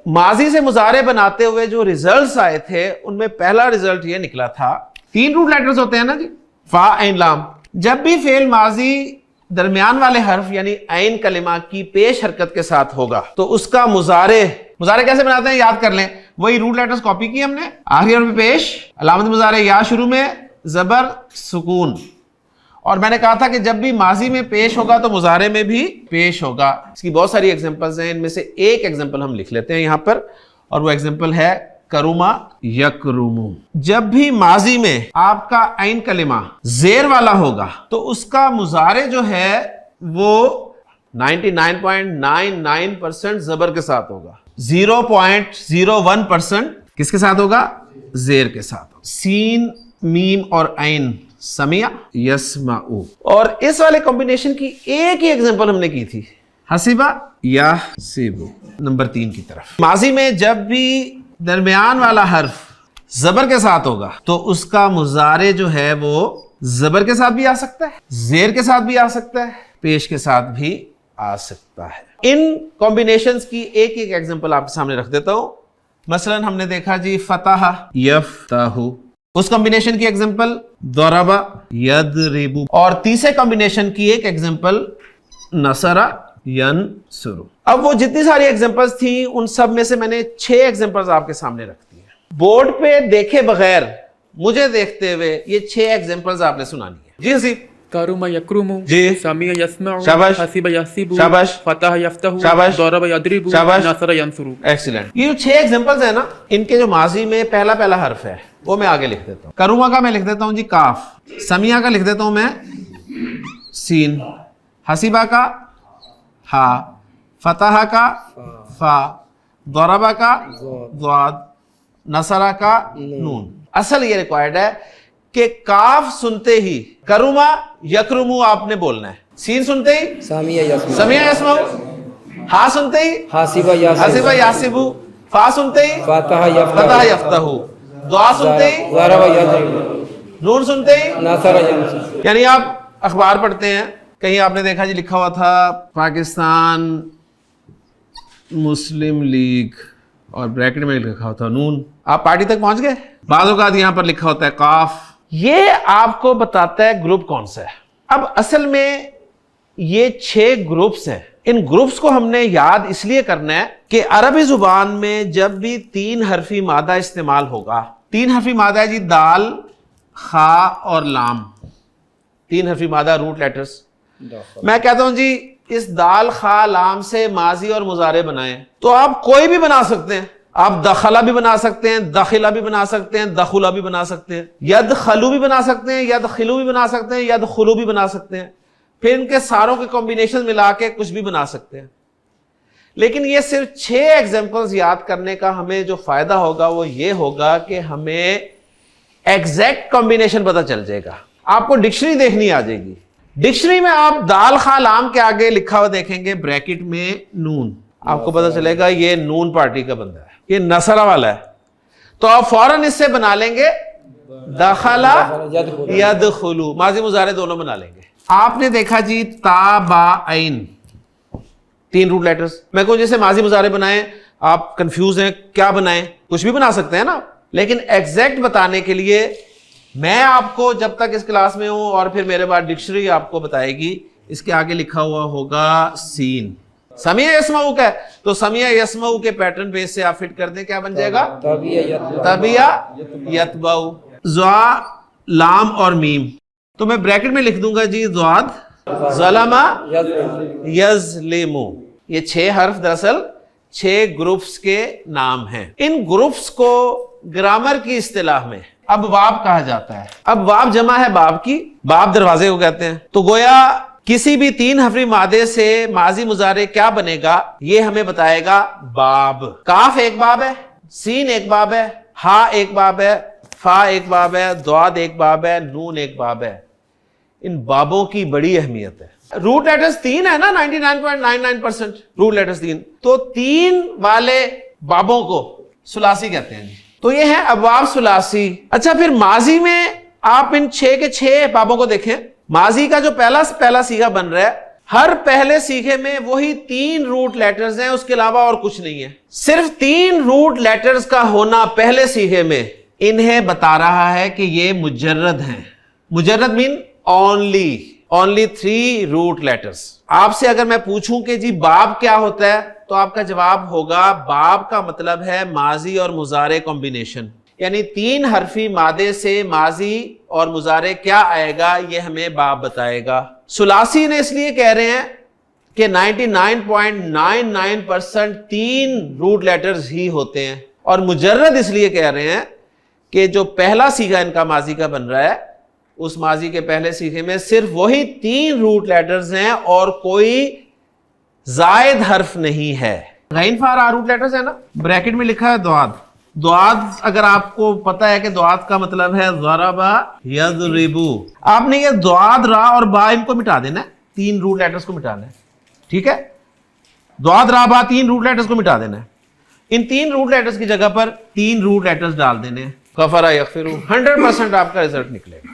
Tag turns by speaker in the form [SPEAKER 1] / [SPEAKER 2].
[SPEAKER 1] ماضی سے مضارع بناتے ہوئے جو ریزلٹس آئے تھے ان میں پہلا ریزلٹ یہ نکلا تھا، 3 روٹ لیٹرز ہوتے ہیں نا جی، فا عین لام. جب بھی فعل ماضی درمیان والے حرف یعنی عین کلمہ کی پیش حرکت کے ساتھ ہوگا تو اس کا مضارع کیسے بناتے ہیں یاد کر لیں. وہی روٹ لیٹرز کاپی کی ہم نے، آخری حرف پیش، علامت مضارع یا، شروع میں زبر سکون. اور میں نے کہا تھا کہ جب بھی ماضی میں پیش ہوگا تو مضارع میں بھی پیش ہوگا. اس کی بہت ساری ایگزامپلز ہیں، ان میں سے ایک ایگزامپل ہم لکھ لیتے ہیں یہاں پر، اور وہ ایگزامپل ہے کرما یکرمو. جب بھی ماضی میں آپ کا عین کلمہ زیر والا ہوگا تو اس کا مضارع جو ہے وہ 99.99% زبر کے ساتھ ہوگا، 0.01% کس کے ساتھ ہوگا؟ زیر کے ساتھ. سین، میم اور عین، سمیع یسمعو. اور اس والے کمبینیشن کی ایک ہی ایگزامپل ہم نے کی تھی، حسیبہ یحسبو، نمبر 3 کی طرف. ماضی میں جب بھی درمیان والا حرف زبر کے ساتھ ہوگا تو اس کا مضارع جو ہے وہ زبر کے ساتھ بھی آ سکتا ہے، زیر کے ساتھ بھی آ سکتا ہے، پیش کے ساتھ بھی آ سکتا ہے. ان کمبینیشنز کی ایک ایک ایگزامپل آپ کے سامنے رکھ دیتا ہوں. مثلا ہم نے دیکھا جی فتح یفتح، اس کمبینیشن کی ایگزامپل ضرب یضرب، اور تیسرے کمبینیشن کی ایک ایگزامپل نصر ینصر. اب وہ جتنی ساری ایگزامپلز تھیں ان سب میں سے میں نے 6 ایگزامپلز آپ کے سامنے رکھ دی ہیں. بورڈ پہ دیکھے بغیر مجھے دیکھتے ہوئے یہ 6 ایگزامپلز آپ نے سنانی ہے. جی حسیب.
[SPEAKER 2] کرم یکرم،
[SPEAKER 1] جی،
[SPEAKER 2] سمیع یسمع،
[SPEAKER 1] شاباش،
[SPEAKER 2] حسب یحسب،
[SPEAKER 1] شاباش،
[SPEAKER 2] فتح یفتح،
[SPEAKER 1] شاباش،
[SPEAKER 2] ضرب یضرب،
[SPEAKER 1] شاباش،
[SPEAKER 2] نصر ینصر.
[SPEAKER 1] ایکسیلنٹ. یہ جو 6 ایگزامپلز ہیں نا، ان کے جو ماضی میں پہلا حرف ہے وہ میں آگے لکھ دیتا ہوں. کروما کا میں لکھ دیتا ہوں جی کاف، سمیع کا لکھ دیتا ہوں میں سین، حسیبہ کا ہا، فتح کا فا، ضربہ کا ضاد، نصرہ کا نون. اصل یہ ریکوائرڈ ہے کہ کاف سنتے ہی کرما یکرمو آپ نے بولنا ہے، سین سنتے ہی
[SPEAKER 3] سمیع یسمع،
[SPEAKER 1] سمیع یسمعو، ہا سنتے ہی
[SPEAKER 3] حاسب
[SPEAKER 1] حسب یحسبو، فا سنتے ہی
[SPEAKER 3] فتح
[SPEAKER 1] فتح یفتح، دعا سنتے ہی
[SPEAKER 3] ضرب یضرب،
[SPEAKER 1] نون سنتے ہی.
[SPEAKER 3] نصر ینصر.
[SPEAKER 1] یعنی آپ اخبار پڑھتے ہیں، کہیں آپ نے دیکھا جی لکھا ہوا تھا پاکستان مسلم لیگ اور بریکٹ میں لکھا ہوتا نون، آپ پارٹی تک پہنچ گئے. بعض اوقات یہاں پر لکھا ہوتا ہے کاف. یہ آپ کو بتاتا ہے گروپ کون سا ہے. اب اصل میں یہ 6 گروپس ہیں. ان گروپس کو ہم نے یاد اس لیے کرنا ہے کہ عربی زبان میں جب بھی 3 حرفی مادہ استعمال ہوگا، 3 حرفی مادہ ہے جی دال، خا اور لام، 3 حرفی مادہ روٹ لیٹرز. میں کہتا ہوں جی اس دال خا لام سے ماضی اور مضارع بنائیں تو آپ کوئی بھی بنا سکتے ہیں. آپ دخلہ بھی بنا سکتے ہیں، دخلہ بھی بنا سکتے ہیں، دخلہ بھی بنا سکتے ہیں، یدخلو بھی بنا سکتے ہیں، یدخلو بھی بنا سکتے ہیں، یدخلو بھی بنا سکتے ہیں. پھر ان کے ساروں کے کمبینیشن ملا کے کچھ بھی بنا سکتے ہیں. لیکن یہ صرف 6 ایگزامپلز یاد کرنے کا ہمیں جو فائدہ ہوگا وہ یہ ہوگا کہ ہمیں ایگزیکٹ کمبینیشن پتہ چل جائے گا. آپ کو ڈکشنری دیکھنی آ جائے گی. ڈکشنری میں آپ دال خا لام کے آگے لکھا ہوا دیکھیں گے بریکٹ میں نون، آپ کو پتہ چلے گا یہ نون پارٹی کا بندہ ہے، یہ نصرہ والا ہے. تو آپ فوراً اس سے بنا لیں گے دخلا یدخلو، ماضی مضارع دونوں بنا لیں گے. آپ نے دیکھا جی تابعین، 3 روٹ لیٹرز. میں کہوں جیسے ماضی مضارع بنائیں، آپ کنفیوز ہیں کیا بنائیں، کچھ بھی بنا سکتے ہیں نا. لیکن ایگزیکٹ بتانے کے لیے میں آپ کو جب تک اس کلاس میں ہوں اور پھر میرے بعد ڈکشنری آپ کو بتائے گی، اس کے آگے لکھا ہوا ہوگا سین. سمیع یسمعو کا ہے تو سمیع یسمعو کے پیٹرن بیس سے آپ فٹ کر دیں، کیا بن جائے گا؟ تبیہ یتبعو. ضا، لام اور میم، تو میں بریکٹ میں لکھ دوں گا جی ضاد، ظلم یظلمو. یہ 6 حرف دراصل 6 گروپس کے نام ہیں. ان گروپس کو گرامر کی اصطلاح میں ابواب کہا جاتا ہے. ابواب جمع ہے باب کی، باب دروازے کو کہتے ہیں. تو گویا کسی بھی 3 حرفی مادے سے ماضی مضارع کیا بنے گا یہ ہمیں بتائے گا باب. کاف ایک باب ہے، سین ایک باب ہے، ہا ایک باب ہے، فا ایک باب ہے، ضاد ایک باب ہے، نون ایک باب ہے. ان بابوں کی بڑی اہمیت ہے. روٹ لیٹرز 3 ہے نا، 99.99% روٹ لیٹرز 3. تو 3 والے بابوں کو ثلاثی کہتے ہیں. تو یہ ہے ابواب ثلاثی. اچھا پھر ماضی میں آپ ان 6 کے 6 بابوں کو دیکھیں. ماضی کا جو پہلا صیغہ بن رہا ہے ہر پہلے سیکھے میں وہی 3 روٹ لیٹرز ہیں, اس کے علاوہ اور کچھ نہیں ہے. صرف 3 روٹ لیٹرز کا ہونا پہلے سیکھے میں انہیں بتا رہا ہے کہ یہ مجرد ہیں. مجرد مین only 3 روٹ لیٹرز. آپ سے اگر میں پوچھوں کہ جی باب کیا ہوتا ہے تو آپ کا جواب ہوگا باب کا مطلب ہے ماضی اور مضارع کمبینیشن, یعنی 3 حرفی مادے سے ماضی اور مضارع کیا آئے گا یہ ہمیں باب بتائے گا. ثلاثی نے اس لیے کہہ رہے ہیں کہ 99.99% 3 روٹ لیٹرز ہی ہوتے ہیں, اور مجرد اس لیے کہہ رہے ہیں کہ جو پہلا سیغہ ان کا ماضی کا بن رہا ہے اس ماضی کے پہلے سیغے میں صرف وہی 3 روٹ لیٹرز ہیں اور کوئی زائد حرف نہیں ہے. غین فارا روٹ لیٹرز ہے نا, بریکٹ میں لکھا ہے دعاد. دعاد اگر آپ کو پتا ہے کہ دعاد کا مطلب ہے ضربا یضربو, آپ نے یہ دعاد را اور با ان کو مٹا دینا ہے, 3 روٹ لیٹرز کو مٹانا ہے. ٹھیک ہے, دعاد را با 3 روٹ لیٹرز کو مٹا دینا ہے. ان 3 روٹ لیٹرز کی جگہ پر 3 روٹ لیٹرز ڈال دینے ہیں. غفر یغفر 100% آپ کا رزلٹ نکلے گا.